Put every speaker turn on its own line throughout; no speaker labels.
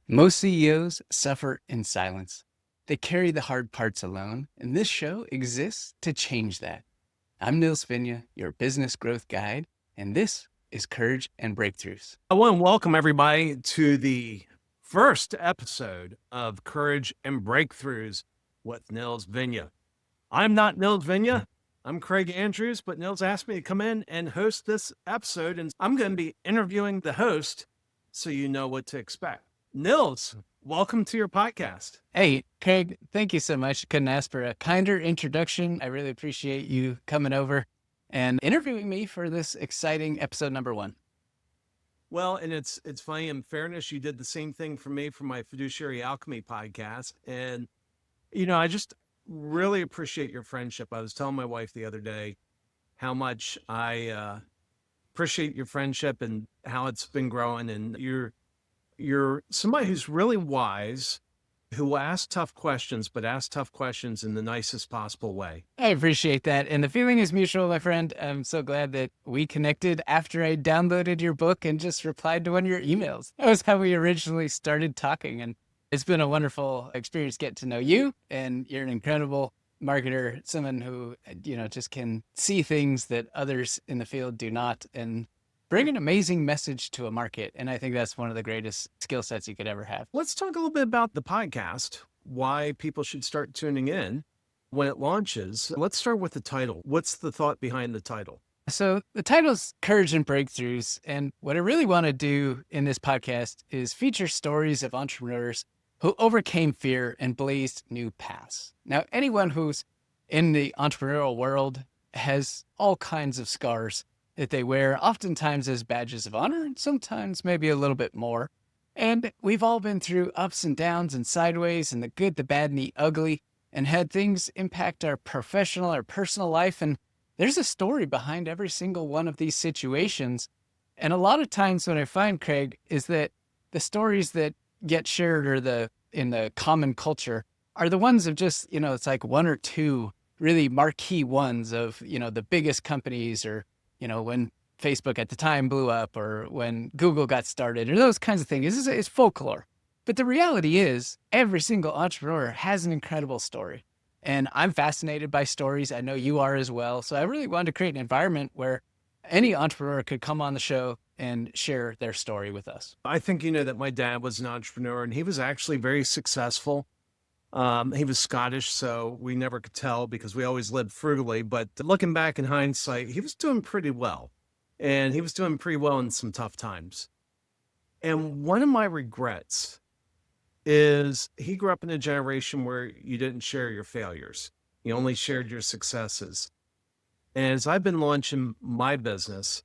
Most CEOs suffer in silence. They carry the hard parts alone, and this show exists to change that. I'm Nils Vinje, your business growth guide, and this is Courage and Breakthroughs.
I want to welcome everybody to the first episode of Courage and Breakthroughs with Nils Vinje. I'm not Nils Vinje. I'm Craig Andrews, but Nils asked me to come in and host this episode, and I'm going to be interviewing the host so you know what to expect. Nils, welcome to your podcast.
Hey, Craig, thank you so much. Couldn't ask for a kinder introduction. I really appreciate you coming over and interviewing me for this exciting episode number 1.
Well, and it's funny, in fairness, you did the same thing for me for my Fiduciary Alchemy podcast. And, I just really appreciate your friendship. I was telling my wife the other day how much I appreciate your friendship and how it's been growing. And you're somebody who's really wise, who will ask tough questions, but ask tough questions in the nicest possible way.
I appreciate that. And the feeling is mutual, my friend. I'm so glad that we connected after I downloaded your book and just replied to one of your emails. That was how we originally started talking. And it's been a wonderful experience getting to know you. And you're an incredible marketer, someone who, just can see things that others in the field do not and bring an amazing message to a market. And I think that's one of the greatest skill sets you could ever have.
Let's talk a little bit about the podcast, why people should start tuning in when it launches. Let's start with the title. What's the thought behind the title?
So the title's Courage and Breakthroughs. And what I really want to do in this podcast is feature stories of entrepreneurs who overcame fear and blazed new paths. Now, anyone who's in the entrepreneurial world has all kinds of scars that they wear, oftentimes as badges of honor, and sometimes maybe a little bit more. And we've all been through ups and downs and sideways and the good, the bad, and the ugly, and had things impact our professional or personal life. And there's a story behind every single one of these situations. And a lot of times what I find, Craig, is that the stories that get shared or in the common culture are the ones of just, it's like one or two really marquee ones of, the biggest companies, or when Facebook at the time blew up, or when Google got started, or those kinds of things. It's folklore. But the reality is every single entrepreneur has an incredible story. And I'm fascinated by stories. I know you are as well. So I really wanted to create an environment where any entrepreneur could come on the show and share their story with us.
I think that my dad was an entrepreneur, and he was actually very successful. He was Scottish, so we never could tell because we always lived frugally. But looking back in hindsight, he was doing pretty well. And he was doing pretty well in some tough times. And one of my regrets is he grew up in a generation where you didn't share your failures. You only shared your successes. And as I've been launching my business,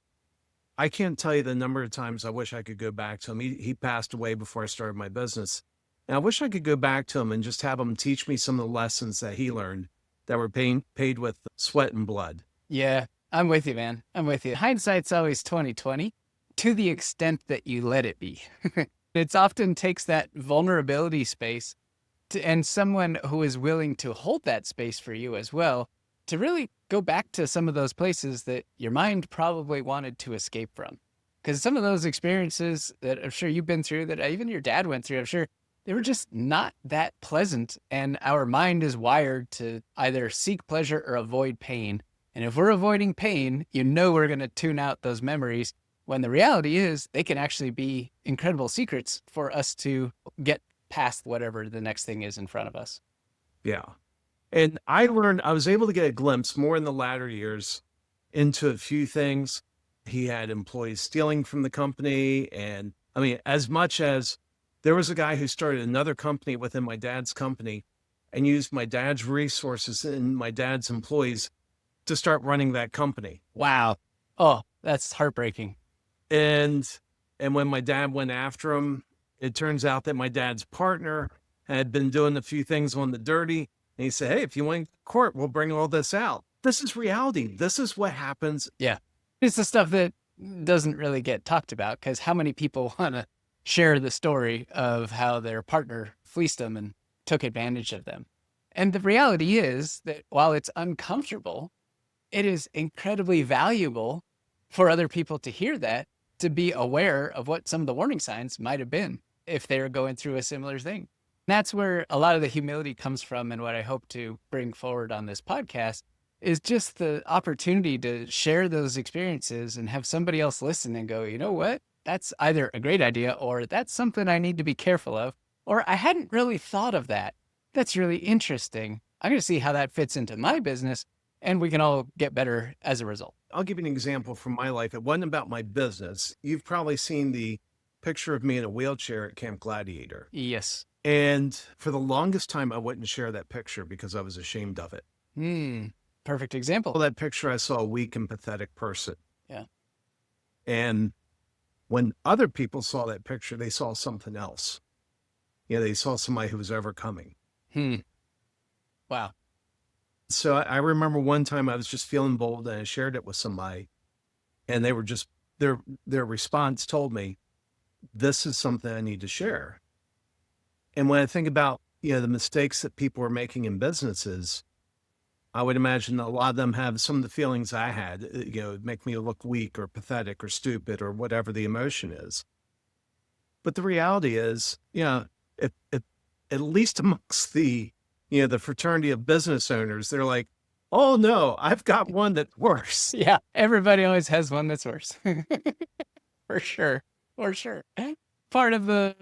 I can't tell you the number of times I wish I could go back to him. He passed away before I started my business. And I wish I could go back to him and just have him teach me some of the lessons that he learned that were paid with sweat and blood.
Yeah, I'm with you, man. I'm with you. Hindsight's always 20/20 to the extent that you let it be. It often takes that vulnerability space and someone who is willing to hold that space for you as well to really go back to some of those places that your mind probably wanted to escape from. Because some of those experiences that I'm sure you've been through, that even your dad went through, I'm sure they were just not that pleasant. And our mind is wired to either seek pleasure or avoid pain. And if we're avoiding pain, we're going to tune out those memories, when the reality is they can actually be incredible secrets for us to get past whatever the next thing is in front of us.
Yeah. And I was able to get a glimpse more in the latter years into a few things. He had employees stealing from the company. And I mean, as much as there was a guy who started another company within my dad's company and used my dad's resources and my dad's employees to start running that company.
Wow. Oh, that's heartbreaking.
And when my dad went after him, it turns out that my dad's partner had been doing a few things on the dirty. And he said, hey, if you want court, we'll bring all this out. This is reality. This is what happens.
Yeah. It's the stuff that doesn't really get talked about, because how many people want to share the story of how their partner fleeced them and took advantage of them? And the reality is that while it's uncomfortable, it is incredibly valuable for other people to hear that, to be aware of what some of the warning signs might have been. if they're going through a similar thing. That's where a lot of the humility comes from, and what I hope to bring forward on this podcast is just the opportunity to share those experiences and have somebody else listen and go, you know what? That's either a great idea, or that's something I need to be careful of, or I hadn't really thought of that. That's really interesting. I'm going to see how that fits into my business, and we can all get better as a result.
I'll give you an example from my life. It wasn't about my business. You've probably seen the picture of me in a wheelchair at Camp Gladiator.
Yes.
And for the longest time, I wouldn't share that picture because I was ashamed of it.
Perfect example.
Well, that picture, I saw a weak and pathetic person.
Yeah.
And when other people saw that picture, they saw something else. They saw somebody who was overcoming.
Wow.
So I remember one time I was just feeling bold and I shared it with somebody, and they were just, their response told me, this is something I need to share. And when I think about, the mistakes that people are making in businesses, I would imagine a lot of them have some of the feelings I had, make me look weak or pathetic or stupid or whatever the emotion is. But the reality is, at least amongst the fraternity of business owners, they're like, oh no, I've got one that's worse.
Yeah. Everybody always has one that's worse. For sure. Part of the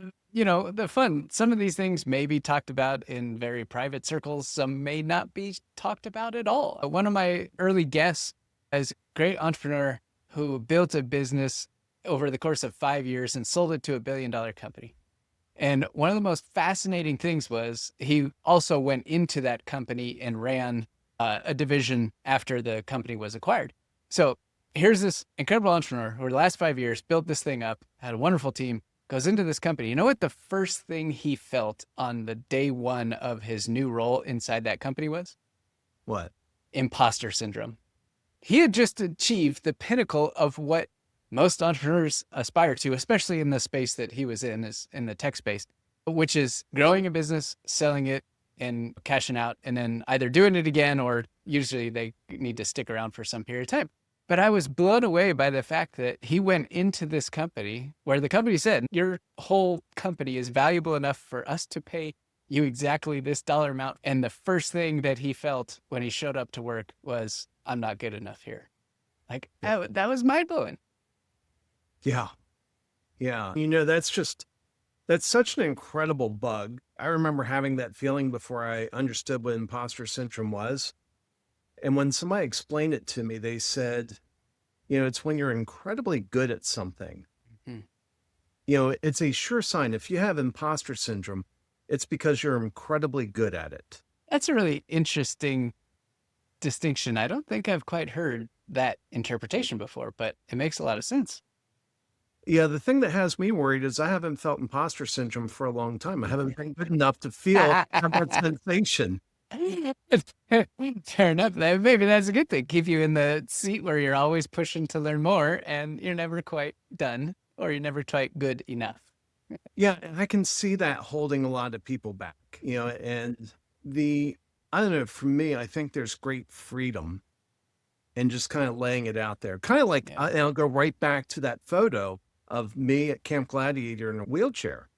fun. Some of these things may be talked about in very private circles. Some may not be talked about at all. One of my early guests is a great entrepreneur who built a business over the course of 5 years and sold it to $1 billion company. And one of the most fascinating things was he also went into that company and ran a division after the company was acquired. So here's this incredible entrepreneur who, over the last 5 years, built this thing up, had a wonderful team, goes into this company. You know what the first thing he felt on the day one of his new role inside that company was?
What?
Impostor syndrome. He had just achieved the pinnacle of what most entrepreneurs aspire to, especially in the space that he was in, is in the tech space, which is growing a business, selling it, and cashing out, and then either doing it again, or usually they need to stick around for some period of time. But I was blown away by the fact that he went into this company where the company said, your whole company is valuable enough for us to pay you exactly this dollar amount. And the first thing that he felt when he showed up to work was, I'm not good enough here. Like, that was mind blowing.
Yeah. That's such an incredible bug. I remember having that feeling before I understood what imposter syndrome was. And when somebody explained it to me, they said, it's when you're incredibly good at something. It's a sure sign. If you have imposter syndrome, it's because you're incredibly good at it.
That's a really interesting distinction. I don't think I've quite heard that interpretation before, but it makes a lot of sense.
Yeah, the thing that has me worried is I haven't felt imposter syndrome for a long time. I haven't been good enough to feel that sensation.
Fair enough. Maybe that's a good thing. Keep you in the seat where you're always pushing to learn more and you're never quite done, or you're never quite good enough.
Yeah, and I can see that holding a lot of people back, and I don't know, for me, I think there's great freedom in just kind of laying it out there. Kind of like, and I'll go right back to that photo of me at Camp Gladiator in a wheelchair.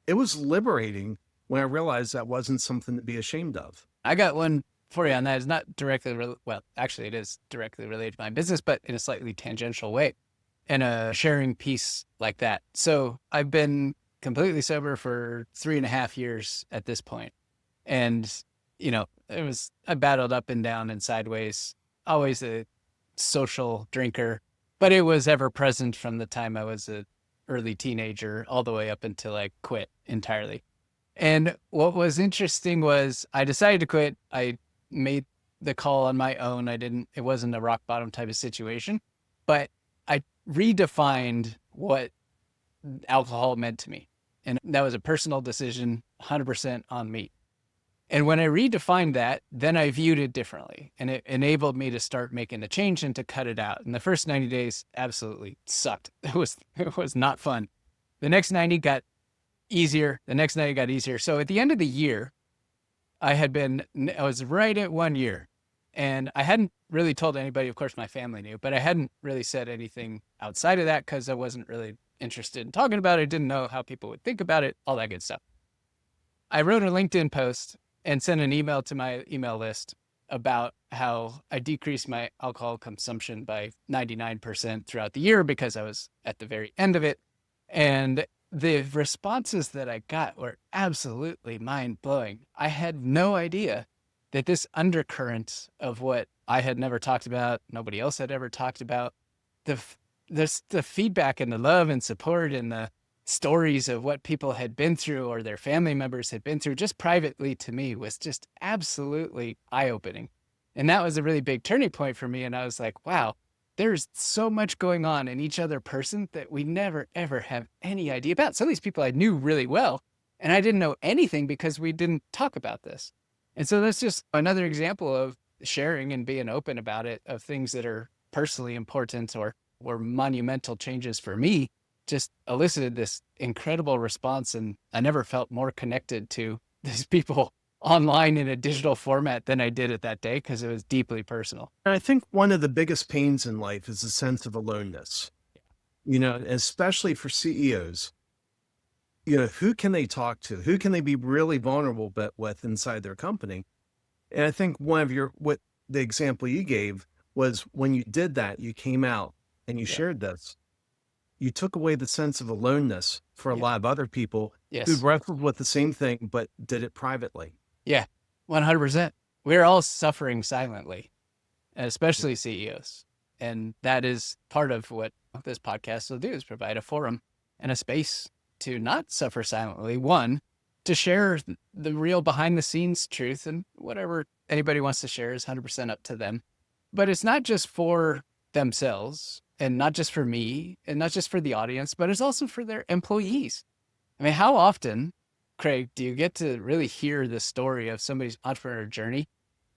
It was liberating when I realized that wasn't something to be ashamed of.
I got one for you on that. It's not directly, well, actually it is directly related to my business, but in a slightly tangential way, and a sharing piece like that. So I've been completely sober for 3.5 years at this point. And, I battled up and down and sideways, always a social drinker, but it was ever present from the time I was an early teenager all the way up until I quit entirely. And what was interesting was I decided to quit. I made the call on my own. It wasn't a rock bottom type of situation, but I redefined what alcohol meant to me. And that was a personal decision, 100% on me. And when I redefined that, then I viewed it differently, and it enabled me to start making the change and to cut it out. And the first 90 days absolutely sucked. It was not fun. The next 90 got easier. The next 90 got easier. So at the end of the year, I was right at 1 year, and I hadn't really told anybody. Of course, my family knew, but I hadn't really said anything outside of that because I wasn't really interested in talking about it, didn't know how people would think about it, all that good stuff. I wrote a LinkedIn post and sent an email to my email list about how I decreased my alcohol consumption by 99% throughout the year because I was at the very end of it. And the responses that I got were absolutely mind blowing. I had no idea that this undercurrent of what I had never talked about, nobody else had ever talked about, the feedback and the love and support and the stories of what people had been through or their family members had been through just privately to me was just absolutely eye-opening. And that was a really big turning point for me. And I was like, wow, there's so much going on in each other person that we never, ever have any idea about. Some of these people I knew really well, and I didn't know anything because we didn't talk about this. And so that's just another example of sharing and being open about it, of things that are personally important or monumental changes for me, just elicited this incredible response. And I never felt more connected to these people online in a digital format than I did at that day, because it was deeply personal.
And I think one of the biggest pains in life is a sense of aloneness, especially for CEOs. Who can they talk to? Who can they be really vulnerable with inside their company? And I think what the example you gave was when you did that, you came out and you shared this, you took away the sense of aloneness for a lot of other people who wrestled with the same thing, but did it privately.
Yeah, 100%. We're all suffering silently, especially CEOs. And that is part of what this podcast will do, is provide a forum and a space to not suffer silently. One, to share the real behind the scenes truth, and whatever anybody wants to share is 100% up to them. But it's not just for themselves, and not just for me, and not just for the audience, but it's also for their employees. I mean, how often, Craig, do you get to really hear the story of somebody's entrepreneur journey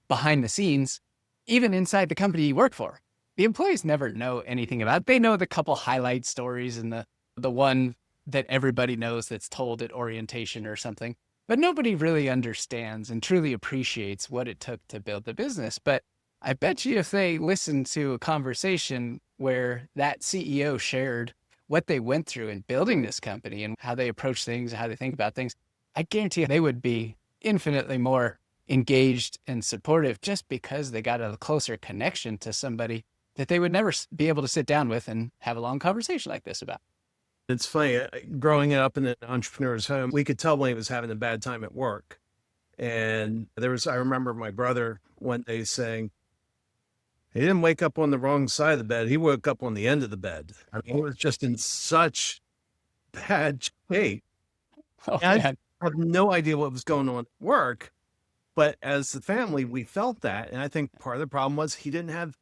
behind the scenes, even inside the company you work for? The employees never know anything about it. They know the couple highlight stories and the one that everybody knows that's told at orientation or something, but nobody really understands and truly appreciates what it took to build the business. But I bet you if they listened to a conversation where that CEO shared what they went through in building this company and how they approach things, how they think about things, I guarantee they would be infinitely more engaged and supportive, just because they got a closer connection to somebody that they would never be able to sit down with and have a long conversation like this about.
It's funny, growing up in an entrepreneur's home, we could tell when he was having a bad time at work. And I remember my brother one day saying, he didn't wake up on the wrong side of the bed. He woke up on the end of the bed. I mean, he was just in such bad shape. I had no idea what was going on at work, but as the family, we felt that. And I think part of the problem was he didn't have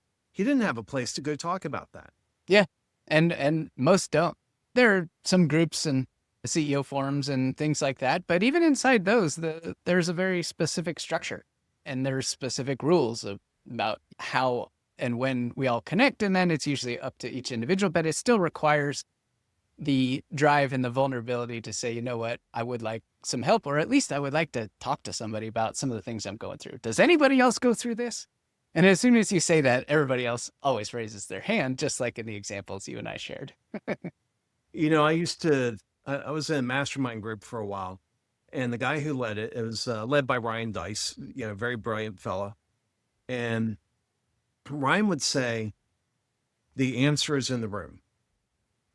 a place to go talk about that.
Yeah. And most don't. There are some groups and CEO forums and things like that, but even inside those, there's a very specific structure, and there's specific rules about how and when we all connect. And then it's usually up to each individual, but it still requires the drive and the vulnerability to say, you know what, I would like some help, or at least I would like to talk to somebody about some of the things I'm going through. Does anybody else go through this? And as soon as you say that, everybody else always raises their hand, just like in the examples you and I shared.
I was in a mastermind group for a while, and the guy who led it was led by Ryan Dice, very brilliant fella. And Ryan would say, the answer is in the room.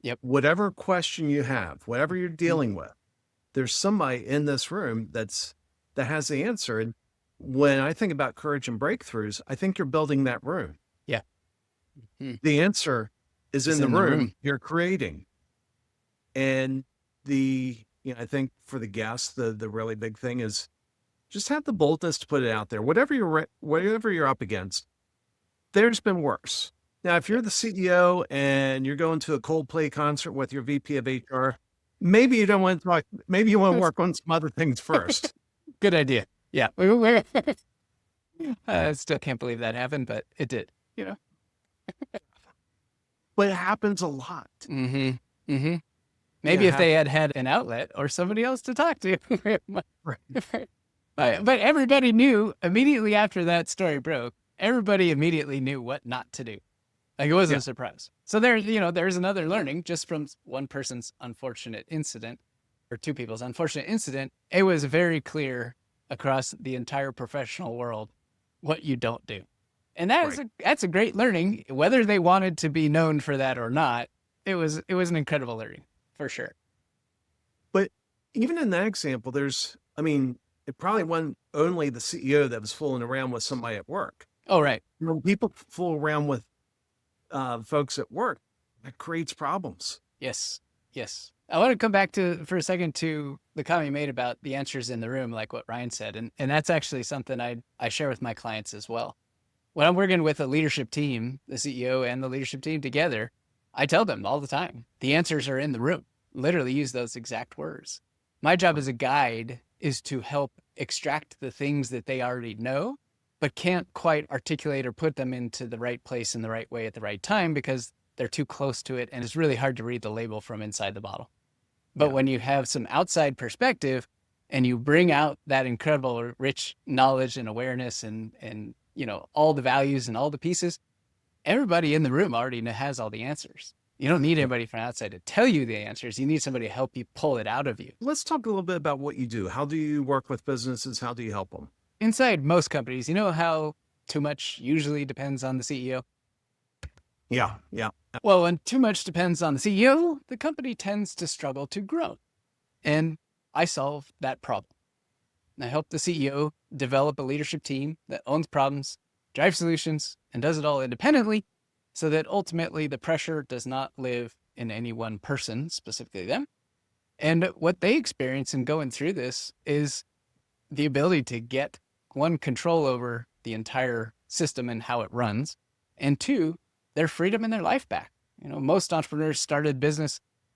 Yep.
Whatever question you have, whatever you're dealing with, there's somebody in this room that has the answer. And when I think about courage and breakthroughs, I think you're building that room.
Yeah.
The answer is in the room you're creating. And I think for the guests, the really big thing is just have the boldness to put it out there. Whatever you're up against, there's been worse. Now, if you're the CEO and you're going to a Coldplay concert with your VP of HR, maybe you don't want to talk. Maybe you want to work on some other things first.
Good idea. Yeah. I still can't believe that happened, but it did,
But it happens a lot.
Mm-hmm. Mm-hmm. Maybe if they had an outlet or somebody else to talk to. Right. But everybody knew immediately after that story broke, everybody immediately knew what not to do. Like it wasn't
Yeah.
a surprise. So there's another learning just from one person's unfortunate incident or two people's unfortunate incident. It was very clear across the entire professional world what you don't do. And
Right.
that's a great learning, whether they wanted to be known for that or not. It was an incredible learning for sure.
But even in that example, it probably wasn't only the CEO that was fooling around with somebody at work.
Oh, right.
When people fool around with folks at work, that creates problems.
Yes. Yes. I want to come back for a second to the comment you made about the answers in the room, like what Ryan said. And that's actually something I share with my clients as well. When I'm working with a leadership team, the CEO and the leadership team together, I tell them all the time, the answers are in the room. Literally use those exact words. My job as a guide is to help extract the things that they already know, but can't quite articulate or put them into the right place in the right way at the right time because they're too close to it. And it's really hard to read the label from inside the bottle. But
Yeah.
when you have some outside perspective and you bring out that incredible rich knowledge and awareness and all the values and all the pieces, everybody in the room already has all the answers. You don't need anybody from outside to tell you the answers. You need somebody to help you pull it out of you.
Let's talk a little bit about what you do. How do you work with businesses? How do you help them?
Inside most companies, you know how too much usually depends on the CEO?
Yeah. Yeah.
Well, when too much depends on the CEO, the company tends to struggle to grow. And I solve that problem. I help the CEO develop a leadership team that owns problems, drives solutions, and does it all independently so that ultimately the pressure does not live in any one person, specifically them. And what they experience in going through this is the ability to get one, control over the entire system and how it runs, and two, their freedom and their life back. Most entrepreneurs started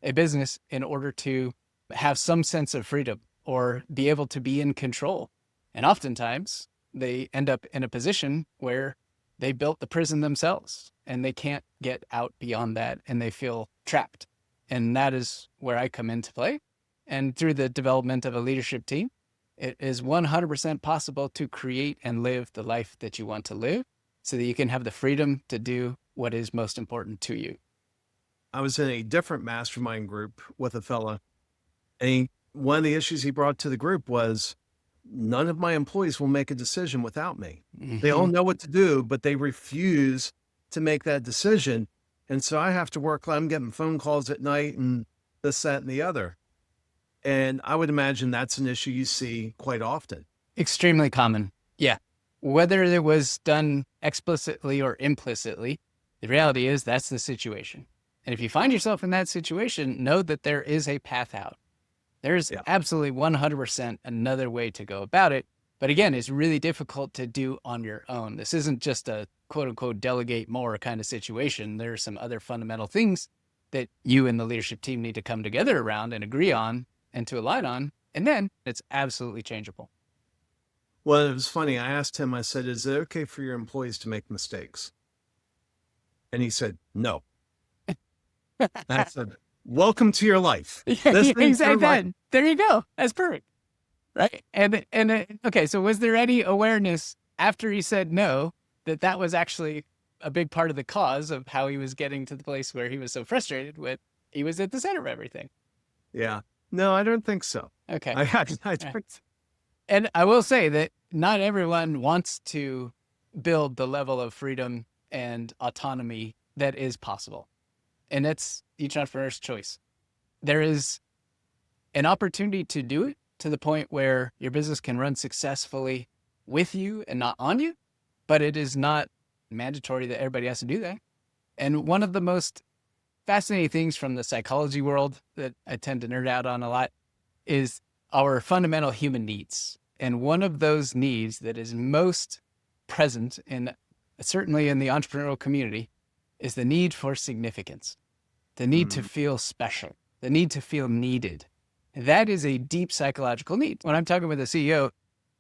a business in order to have some sense of freedom or be able to be in control. And oftentimes they end up in a position where they built the prison themselves and they can't get out beyond that and they feel trapped. And that is where I come into play. And through the development of a leadership team, it is 100% possible to create and live the life that you want to live so that you can have the freedom to do what is most important to you.
I was in a different mastermind group with a fella, and one of the issues he brought to the group was none of my employees will make a decision without me. They all know what to do, but they refuse to make that decision. And so I have to work. I'm getting phone calls at night and this, that, and the other. And I would imagine that's an issue you see quite often.
Extremely common. Yeah. Whether it was done explicitly or implicitly, the reality is that's the situation. And if you find yourself in that situation, know that there is a path out. There's absolutely 100% another way to go about it. But again, it's really difficult to do on your own. This isn't just a quote unquote delegate more kind of situation. There are some other fundamental things that you and the leadership team need to come together around and agree on and to align on. And then it's absolutely changeable.
Well, it was funny. I asked him, I said, is it okay for your employees to make mistakes? And he said, no. I said, welcome to your life.
Exactly. There you go. That's perfect. Right. And okay. So was there any awareness after he said no, that was actually a big part of the cause of how he was getting to the place where he was so frustrated with, he was at the center of everything?
Yeah. No, I don't think so.
Okay. And I will say that not everyone wants to build the level of freedom and autonomy that is possible. And that's each entrepreneur's choice. There is an opportunity to do it to the point where your business can run successfully with you and not on you, but it is not mandatory that everybody has to do that. And one of the most fascinating things from the psychology world that I tend to nerd out on a lot is our fundamental human needs. And one of those needs that is most present certainly in the entrepreneurial community is the need for significance, the need to feel special, the need to feel needed. That is a deep psychological need. When I'm talking with a CEO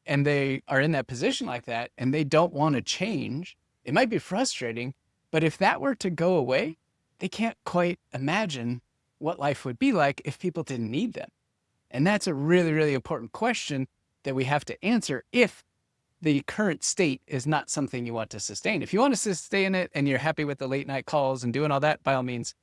and they are in that position like that and they don't want to change, it might be frustrating, but if that were to go away, they can't quite imagine what life would be like if people didn't need them. And that's a really, really important question that we have to answer if the current state is not something you want to sustain. If you want to sustain it and you're happy with the late night calls and doing all that, by all means,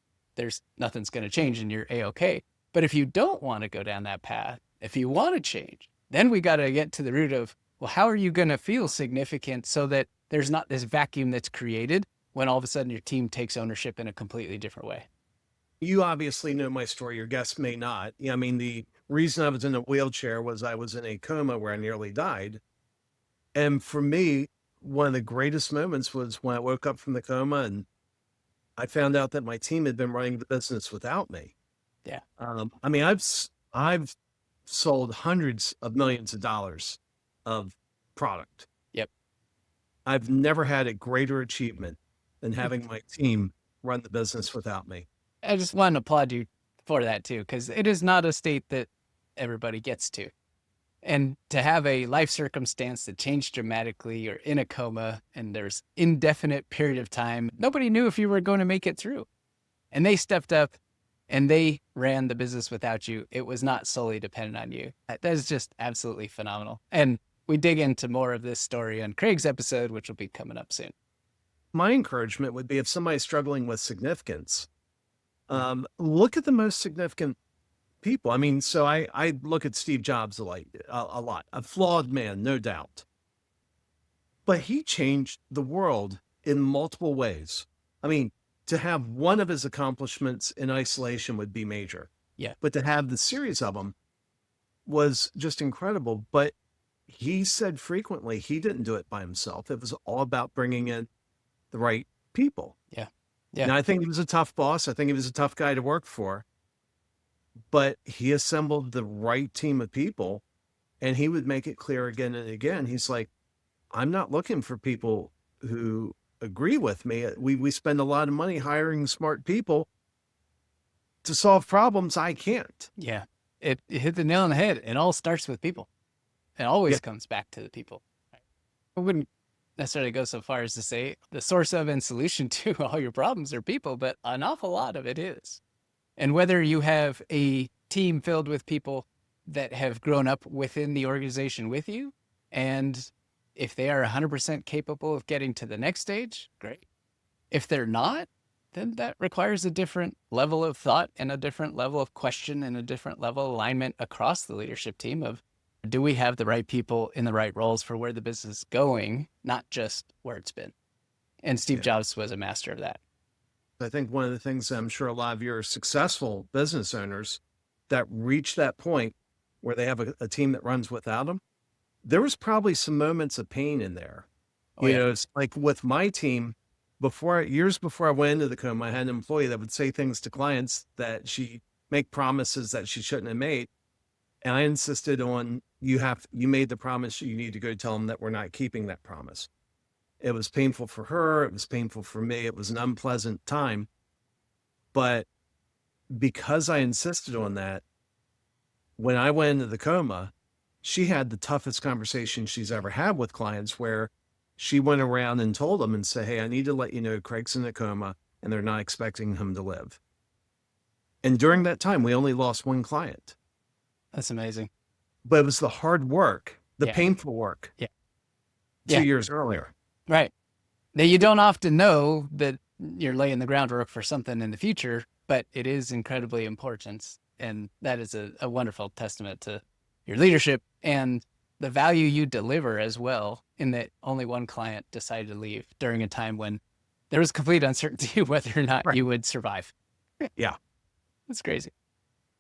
nothing's going to change and you're A-okay. But if you don't want to go down that path, if you want to change, then we got to get to the root of, well, how are you going to feel significant so that there's not this vacuum that's created when all of a sudden your team takes ownership in a completely different way?
You obviously know my story. Your guests may not. I mean, the reason I was in a wheelchair was I was in a coma where I nearly died. And for me, one of the greatest moments was when I woke up from the coma and I found out that my team had been running the business without me.
Yeah.
I mean, I've sold hundreds of millions of dollars of product.
Yep.
I've never had a greater achievement than having my team run the business without me.
I just want to applaud you for that too, because it is not a state that everybody gets to. And to have a life circumstance that changed dramatically, you're in a coma and there's indefinite period of time, nobody knew if you were going to make it through. And they stepped up and they ran the business without you. It was not solely dependent on you. That is just absolutely phenomenal. And we dig into more of this story on Craig's episode, which will be coming up soon.
My encouragement would be if somebody's struggling with significance, look at the most significant people. I mean, so I look at Steve Jobs a lot, a flawed man, no doubt. But he changed the world in multiple ways. I mean, to have one of his accomplishments in isolation would be major.
Yeah.
But to have the series of them was just incredible. But he said frequently he didn't do it by himself. It was all about bringing in the right people.
Yeah.
And I think he was a tough boss. I think he was a tough guy to work for. But he assembled the right team of people, and he would make it clear again and again. He's like, I'm not looking for people who agree with me. We spend a lot of money hiring smart people to solve problems I can't.
Yeah. It hit the nail on the head. It all starts with people. It always comes back to the people. I wouldn't necessarily go so far as to say the source of and solution to all your problems are people, but an awful lot of it is. And whether you have a team filled with people that have grown up within the organization with you, and if they are 100% capable of getting to the next stage, great. If they're not, then that requires a different level of thought and a different level of question and a different level of alignment across the leadership team of, do we have the right people in the right roles for where the business is going, not just where it's been? And Steve Jobs was a master of that.
I think one of the things I'm sure a lot of your successful business owners that reach that point where they have a team that runs without them, there was probably some moments of pain in there. You know, it's like with my team, years before I went into the coma, I had an employee that would say things to clients that she make promises that she shouldn't have made. And I insisted on, you made the promise, you need to go tell them that we're not keeping that promise. It was painful for her. It was painful for me. It was an unpleasant time. But because I insisted on that, when I went into the coma, she had the toughest conversation she's ever had with clients, where she went around and told them and said, hey, I need to let you know Craig's in a coma and they're not expecting him to live. And during that time, we only lost one client.
That's amazing.
But it was the hard work, the painful work 2 years earlier.
Right. Now, you don't often know that you're laying the groundwork for something in the future, but it is incredibly important. And that is a wonderful testament to your leadership and the value you deliver as well, in that only one client decided to leave during a time when there was complete uncertainty whether or not you would survive.
Yeah.
That's crazy.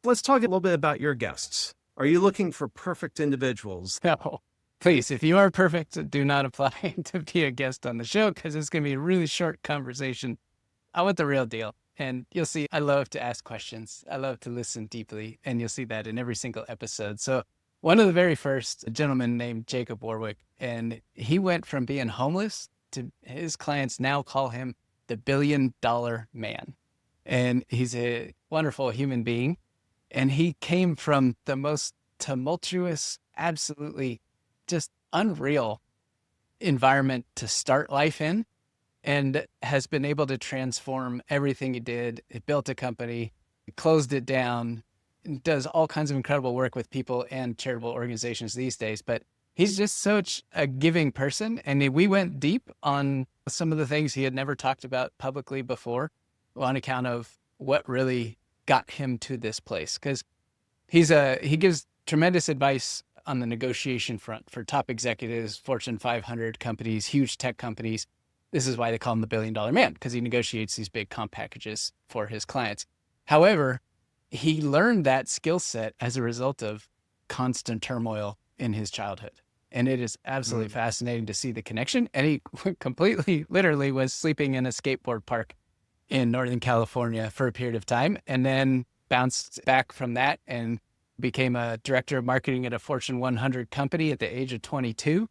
Let's talk a little bit about your guests. Are you looking for perfect individuals?
No. Please, if you are perfect, do not apply to be a guest on the show, because it's going to be a really short conversation. I want the real deal. And you'll see, I love to ask questions. I love to listen deeply. And you'll see that in every single episode. So one of the very first, a gentleman named Jacob Warwick, and he went from being homeless to his clients now call him the $1 billion man. And he's a wonderful human being. And he came from the most tumultuous, absolutely just unreal environment to start life in, and has been able to transform everything he did. It built a company, closed it down, and does all kinds of incredible work with people and charitable organizations these days. But He's just such a giving person. And we went deep on some of the things he had never talked about publicly before on account of what really got him to this place. Because he gives tremendous advice on the negotiation front for top executives, Fortune 500 companies, huge tech companies. This is why they call him the $1 billion man, because he negotiates these big comp packages for his clients. However, he learned that skill set as a result of constant turmoil in his childhood. And it is absolutely fascinating to see the connection. And he completely, literally was sleeping in a skateboard park in Northern California for a period of time, and then bounced back from that and became a director of marketing at a Fortune 100 company at the age of 22,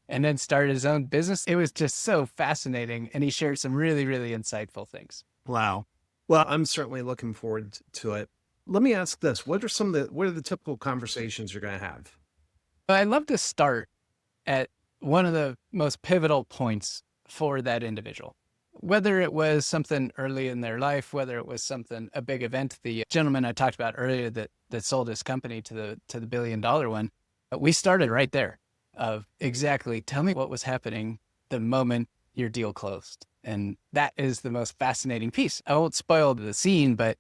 and then started his own business. It was just so fascinating. And he shared some really, really insightful things.
Wow. Well, I'm certainly looking forward to it. Let me ask this. What are the typical conversations you're going to have?
But I love to start at one of the most pivotal points for that individual, whether it was something early in their life, whether it was a big event. The gentleman I talked about earlier that sold his company to the $1 billion one, we started right there of exactly, tell me what was happening the moment your deal closed. And that is the most fascinating piece. I won't spoil the scene, but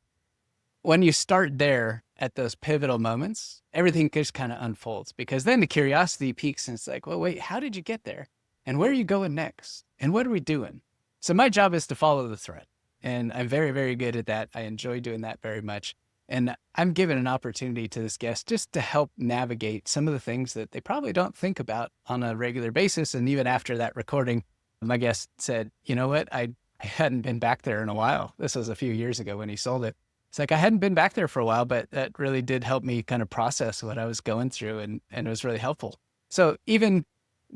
when you start there at those pivotal moments, everything just kind of unfolds, because then the curiosity peaks and it's like, well, wait, how did you get there? And where are you going next? And what are we doing? So my job is to follow the thread, and I'm very, very good at that. I enjoy doing that very much. And I'm given an opportunity to this guest just to help navigate some of the things that they probably don't think about on a regular basis. And even after that recording, my guest said, you know what? I hadn't been back there in a while. This was a few years ago when he sold it. It's like, I hadn't been back there for a while, but that really did help me kind of process what I was going through. And it was really helpful. So even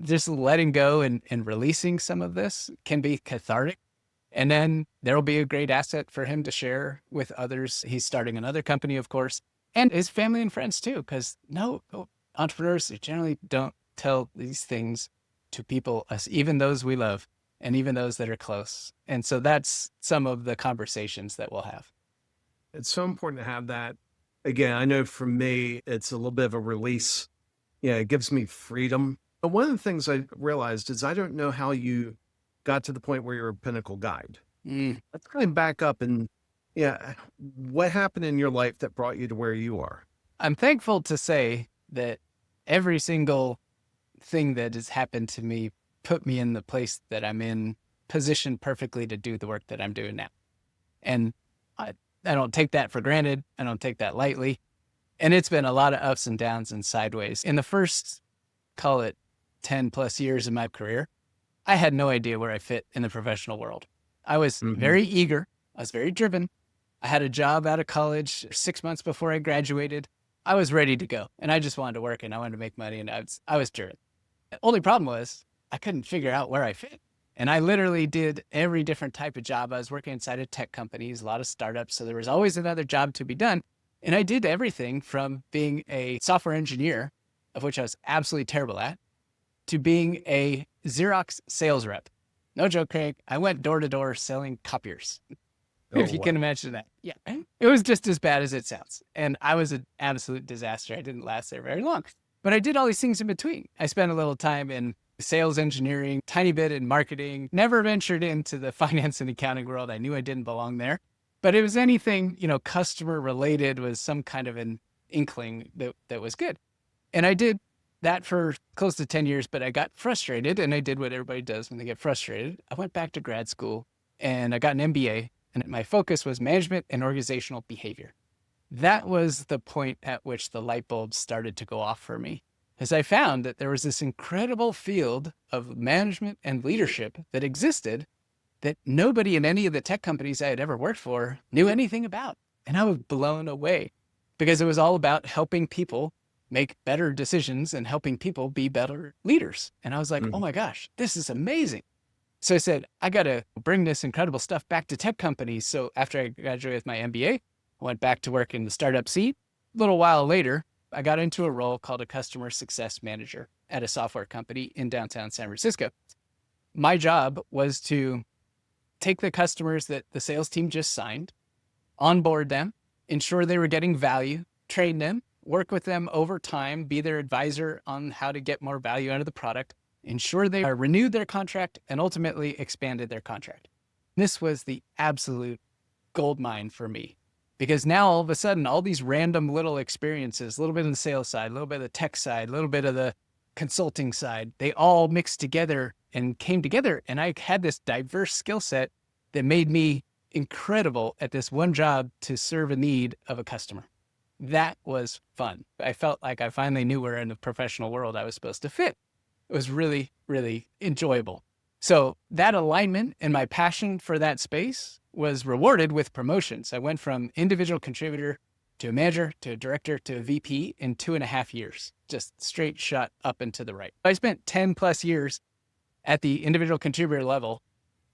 just letting go and releasing some of this can be cathartic. And then there will be a great asset for him to share with others. He's starting another company, of course, and his family and friends too, because entrepreneurs generally don't tell these things to people, even those we love and even those that are close. And so that's some of the conversations that we'll have.
It's so important to have that. Again, I know for me, it's a little bit of a release. Yeah, it gives me freedom. But one of the things I realized is I don't know how you got to the point where you're a pinnacle guide. Let's kind of back up and, what happened in your life that brought you to where you are?
I'm thankful to say that every single thing that has happened to me put me in the place that I'm in, positioned perfectly to do the work that I'm doing now. And I don't take that for granted. I don't take that lightly. And it's been a lot of ups and downs and sideways. In the first, call it 10 plus years of my career, I had no idea where I fit in the professional world. I was very eager. I was very driven. I had a job out of college 6 months before I graduated. I was ready to go, and I just wanted to work, and I wanted to make money, and I was driven. The only problem was I couldn't figure out where I fit. And I literally did every different type of job. I was working inside of tech companies, a lot of startups. So there was always another job to be done. And I did everything from being a software engineer, of which I was absolutely terrible at, to being a Xerox sales rep. No joke, Craig. I went door to door selling copiers. If you can imagine that. Yeah. It was just as bad as it sounds. And I was an absolute disaster. I didn't last there very long. But I did all these things in between. I spent a little time in sales engineering, tiny bit in marketing, never ventured into the finance and accounting world. I knew I didn't belong there. But it was anything, customer related was some kind of an inkling that was good. And I did that for close to 10 years, but I got frustrated, and I did what everybody does when they get frustrated. I went back to grad school and I got an MBA, and my focus was management and organizational behavior. That was the point at which the light bulb started to go off for me, as I found that there was this incredible field of management and leadership that existed that nobody in any of the tech companies I had ever worked for knew anything about. And I was blown away, because it was all about helping people make better decisions and helping people be better leaders. And I was like, oh my gosh, this is amazing. So I said, I got to bring this incredible stuff back to tech companies. So after I graduated with my MBA, I went back to work in the startup seat. A little while later, I got into a role called a customer success manager at a software company in downtown San Francisco. My job was to take the customers that the sales team just signed, onboard them, ensure they were getting value, train them, work with them over time, be their advisor on how to get more value out of the product, ensure they renewed their contract, and ultimately expanded their contract. This was the absolute gold mine for me, because now all of a sudden, all these random little experiences, a little bit of the sales side, a little bit of the tech side, a little bit of the consulting side, they all mixed together and came together. And I had this diverse skill set that made me incredible at this one job to serve a need of a customer. That was fun. I felt like I finally knew where in the professional world I was supposed to fit. It was really, really enjoyable. So that alignment and my passion for that space was rewarded with promotions. I went from individual contributor to a manager, to a director, to a VP in 2.5 years, just straight shot up and to the right. I spent 10 plus years at the individual contributor level,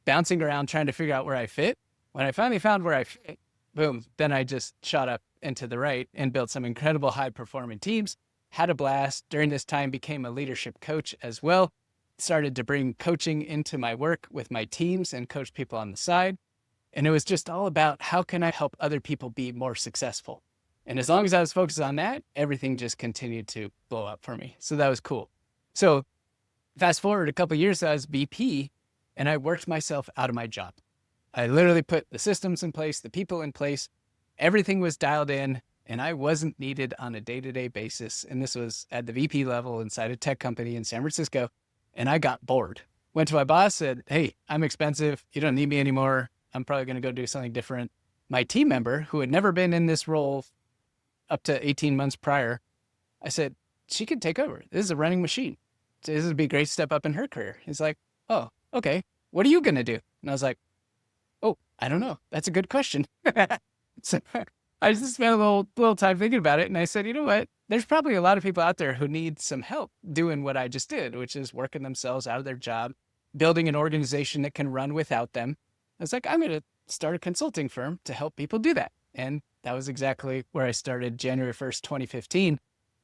bouncing around trying to figure out where I fit. When I finally found where I fit, boom, then I just shot up and to the right and built some incredible high performing teams, had a blast. During this time, became a leadership coach as well. Started to bring coaching into my work with my teams and coach people on the side. And it was just all about how can I help other people be more successful? And as long as I was focused on that, everything just continued to blow up for me. So that was cool. So fast forward a couple of years, I was VP and I worked myself out of my job. I literally put the systems in place, the people in place, everything was dialed in, and I wasn't needed on a day-to-day basis. And this was at the VP level inside a tech company in San Francisco. And I got bored. Went to my boss, said, hey, I'm expensive. You don't need me anymore. I'm probably going to go do something different. My team member, who had never been in this role up to 18 months prior, I said, she could take over. This is a running machine. This would be a great step up in her career. He's like, oh, okay. What are you going to do? And I was like, oh, I don't know. That's a good question. So I just spent a little time thinking about it. And I said, you know what? There's probably a lot of people out there who need some help doing what I just did, which is working themselves out of their job, building an organization that can run without them. I was like, I'm going to start a consulting firm to help people do that. And that was exactly where I started January 1st, 2015,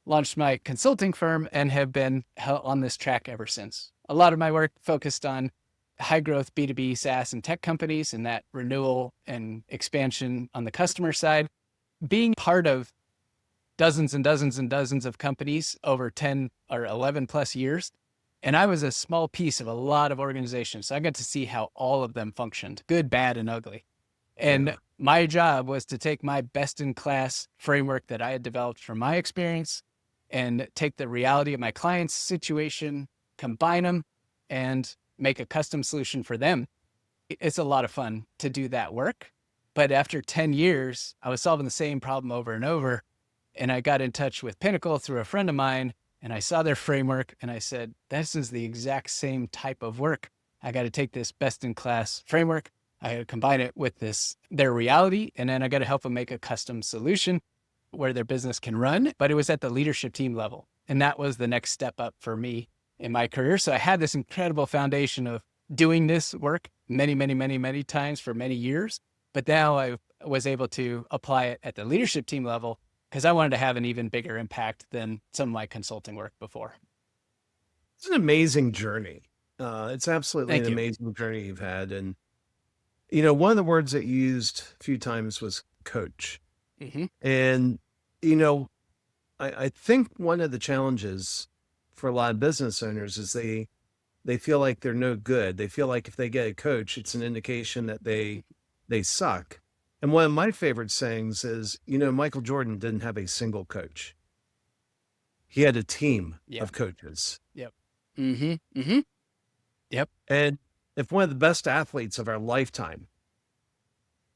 launched my consulting firm and have been on this track ever since. A lot of my work focused on high growth B2B SaaS and tech companies and that renewal and expansion on the customer side, being part of dozens and dozens and dozens of companies over 10 or 11 plus years. And I was a small piece of a lot of organizations. So I got to see how all of them functioned, good, bad, and ugly. And my job was to take my best in class framework that I had developed from my experience and take the reality of my client's situation, combine them, and make a custom solution for them. It's a lot of fun to do that work. But after 10 years, I was solving the same problem over and over. And I got in touch with Pinnacle through a friend of mine, and I saw their framework and I said, this is the exact same type of work. I got to take this best in class framework. I got to combine it with their reality. And then I got to help them make a custom solution where their business can run. But it was at the leadership team level. And that was the next step up for me in my career. So I had this incredible foundation of doing this work many times for many years. But now I was able to apply it at the leadership team level because I wanted to have an even bigger impact than some of my consulting work before.
It's an amazing journey. It's absolutely
Thank
an
you.
amazing journey you've had. And, you know, one of the words that you used a few times was coach.
Mm-hmm.
And, you know, I think one of the challenges for a lot of business owners is they feel like they're no good. They feel like if they get a coach, it's an indication that they suck. And one of my favorite sayings is, you know, Michael Jordan didn't have a single coach. He had a team of coaches.
Yep. Mm-hmm. Mm-hmm. Yep.
And if one of the best athletes of our lifetime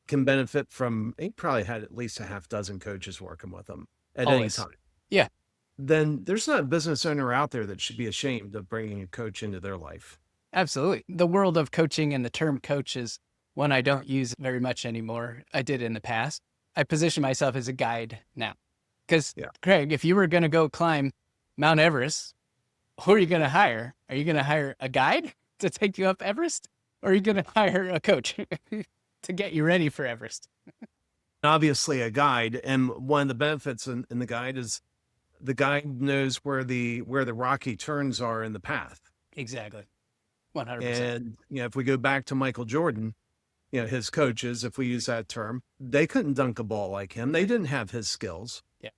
can benefit from, he probably had at least a half dozen coaches working with him at
Always.
any time.
Yeah.
Then there's not a business owner out there that should be ashamed of bringing a coach into their life.
Absolutely. The world of coaching and the term coach is one I don't use very much anymore. I did in the past. I position myself as a guide now. Because, Craig, if you were going to go climb Mount Everest, who are you going to hire? Are you going to hire a guide to take you up Everest? Or are you going to hire a coach to get you ready for Everest?
Obviously a guide. And one of the benefits in the guide is the guide knows where the rocky turns are in the path.
Exactly. 100%.
And, you know, if we go back to Michael Jordan, you know, his coaches, if we use that term, they couldn't dunk a ball like him. They didn't have his skills.
Yeah.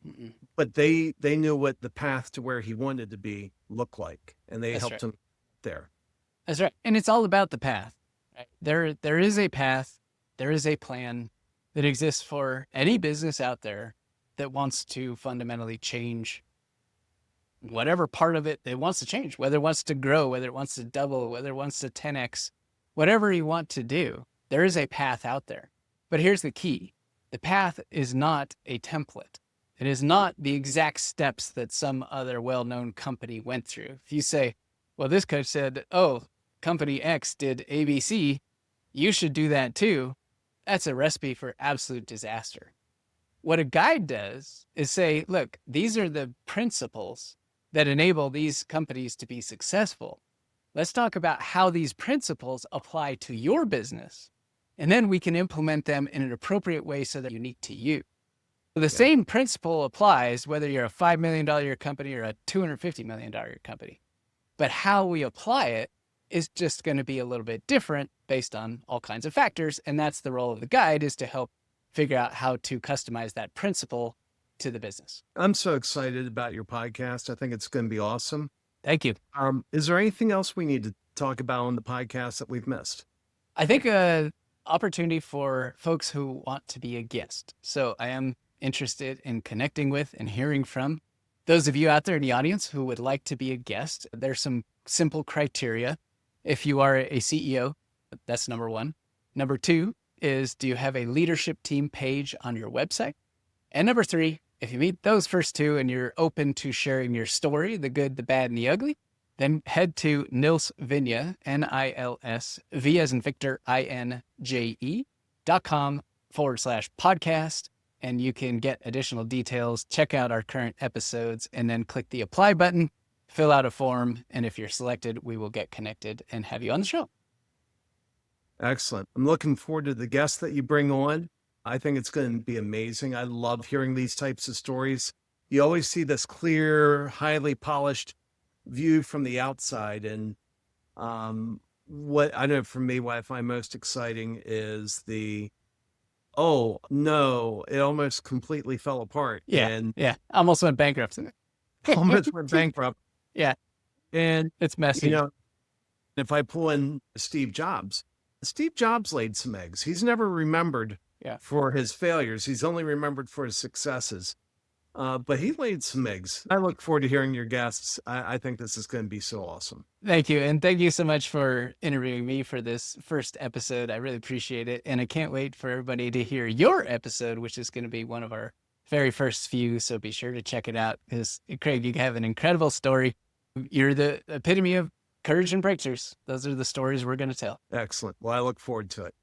Mm-mm.
but they knew what the path to where he wanted to be looked like, and they
That's
helped
right.
him there.
That's right. And it's all about the path. Right? There is a path, there is a plan that exists for any business out there that wants to fundamentally change whatever part of it it wants to change, whether it wants to grow, whether it wants to double, whether it wants to 10x, whatever you want to do, there is a path out there. But here's the key. The path is not a template. It is not the exact steps that some other well-known company went through. If you say, well, this coach said, oh, company X did ABC, you should do that too. That's a recipe for absolute disaster. What a guide does is say, look, these are the principles that enable these companies to be successful. Let's talk about how these principles apply to your business. And then we can implement them in an appropriate way so they're unique to you. So the same principle applies whether you're a $5 million company or a $250 million company. But how we apply it is just going to be a little bit different based on all kinds of factors. And that's the role of the guide, is to help figure out how to customize that principle to the business.
I'm so excited about your podcast. I think it's going to be awesome.
Thank you.
Is there anything else we need to talk about on the podcast that we've missed?
I think an opportunity for folks who want to be a guest. So I am interested in connecting with and hearing from those of you out there in the audience who would like to be a guest. There's some simple criteria. If you are a CEO, that's number one. Number two is, do you have a leadership team page on your website? And number three, if you meet those first two and you're open to sharing your story, the good, the bad, and the ugly, then head to Nils Vinje, Nils, V as in Victor, INJE.com/podcast. And you can get additional details, check out our current episodes, and then click the apply button, fill out a form. And if you're selected, we will get connected and have you on the show.
Excellent. I'm looking forward to the guests that you bring on. I think it's going to be amazing. I love hearing these types of stories. You always see this clear, highly polished view from the outside. And what I know for me, what I find most exciting is oh no, it almost completely fell apart.
Yeah. Almost went bankrupt.
Almost went bankrupt.
Yeah.
And
it's messy.
If I pull in Steve Jobs laid some eggs. He's never remembered for his failures. He's only remembered for his successes. But he laid some eggs. I look forward to hearing your guests. I think this is going to be so awesome.
Thank you. And thank you so much for interviewing me for this first episode. I really appreciate it. And I can't wait for everybody to hear your episode, which is going to be one of our very first few. So be sure to check it out, because Craig, you have an incredible story. You're the epitome of courage and breakthroughs. Those are the stories we're going to tell.
Excellent. Well, I look forward to it.